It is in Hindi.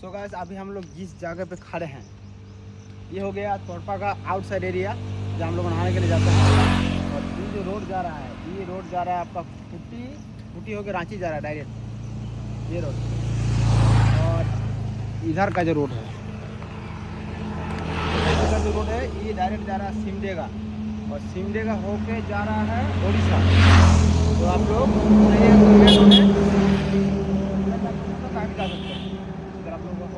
सो गाइस अभी हम लोग जिस जगह पे खड़े हैं ये हो गया तोरपा का आउटसाइड एरिया जहाँ हम लोग नहाने के लिए जाते हैं। और ये जो रोड जा रहा है ये रोड जा रहा है आपका फुटी होकर रांची जा रहा है डायरेक्ट ये रोड। और इधर का जो रोड है इधर का जो रोड है ये डायरेक्ट जा रहा है सिमडेगा और सिमडेगा होके जा रहा है उड़ीसा। तो आप लोग काफी जा सकते हैं।